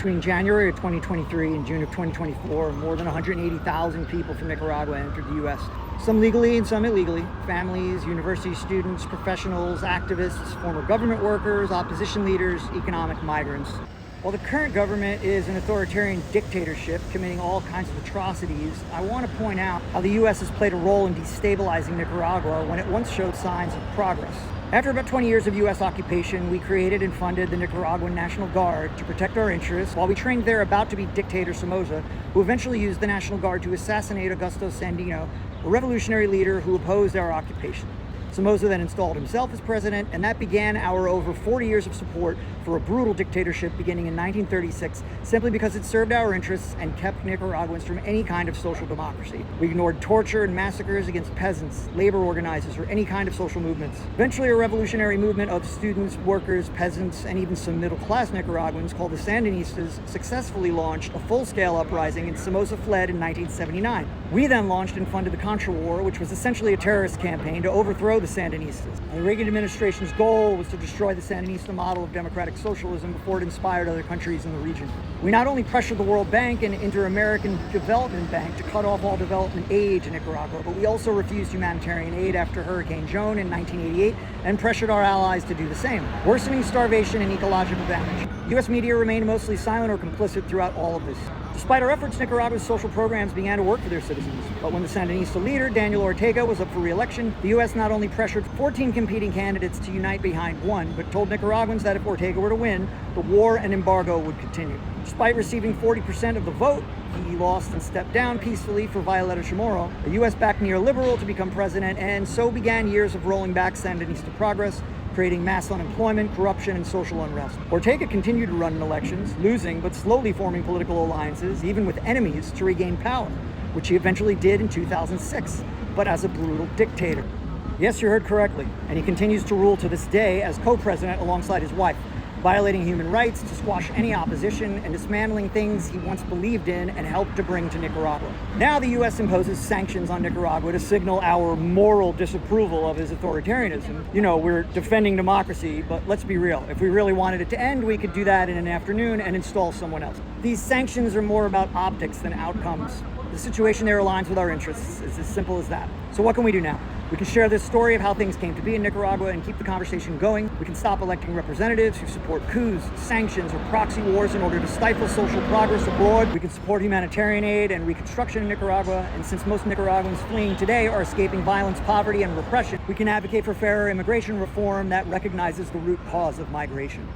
Between January of 2023 and June of 2024, more than 180,000 people from Nicaragua entered the U.S., some legally and some illegally. Families, university students, professionals, activists, former government workers, opposition leaders, economic migrants. While the current government is an authoritarian dictatorship committing all kinds of atrocities, I want to point out how the U.S. has played a role in destabilizing Nicaragua when it once showed signs of progress. After about 20 years of U.S. occupation, we created and funded the Nicaraguan National Guard to protect our interests while we trained their about-to-be dictator Somoza, who eventually used the National Guard to assassinate Augusto Sandino, a revolutionary leader who opposed our occupation. Somoza then installed himself as president, and that began our over 40 years of support for a brutal dictatorship beginning in 1936, simply because it served our interests and kept Nicaraguans from any kind of social democracy. We ignored torture and massacres against peasants, labor organizers, or any kind of social movements. Eventually, a revolutionary movement of students, workers, peasants, and even some middle-class Nicaraguans called the Sandinistas successfully launched a full-scale uprising, and Somoza fled in 1979. We then launched and funded the Contra War, which was essentially a terrorist campaign to overthrow the Sandinistas. The Reagan administration's goal was to destroy the Sandinista model of democratic socialism before it inspired other countries in the region. We not only pressured the World Bank and Inter-American Development Bank to cut off all development aid to Nicaragua, but we also refused humanitarian aid after Hurricane Joan in 1988 and pressured our allies to do the same, worsening starvation and ecological damage. U.S. media remained mostly silent or complicit throughout all of this. Despite our efforts, Nicaragua's social programs began to work for their citizens. But when the Sandinista leader, Daniel Ortega, was up for re-election, the U.S. not only pressured 14 competing candidates to unite behind one, but told Nicaraguans that if Ortega were to win, the war and embargo would continue. Despite receiving 40% of the vote, he lost and stepped down peacefully for Violeta Chamorro, a U.S.-backed neoliberal, to become president, and so began years of rolling back Sandinista progress, creating mass unemployment, corruption, and social unrest. Ortega continued to run in elections, losing but slowly forming political alliances, even with enemies, to regain power, which he eventually did in 2006, but as a brutal dictator. Yes, you heard correctly, and he continues to rule to this day as co-president alongside his wife, violating human rights to squash any opposition and dismantling things he once believed in and helped to bring to Nicaragua. Now the U.S. imposes sanctions on Nicaragua to signal our moral disapproval of his authoritarianism. You know, we're defending democracy, but let's be real. If we really wanted it to end, we could do that in an afternoon and install someone else. These sanctions are more about optics than outcomes. The situation there aligns with our interests. It's as simple as that. So what can we do now? We can share this story of how things came to be in Nicaragua and keep the conversation going. We can stop electing representatives who support coups, sanctions, or proxy wars in order to stifle social progress abroad. We can support humanitarian aid and reconstruction in Nicaragua. And since most Nicaraguans fleeing today are escaping violence, poverty, and repression, we can advocate for fairer immigration reform that recognizes the root cause of migration.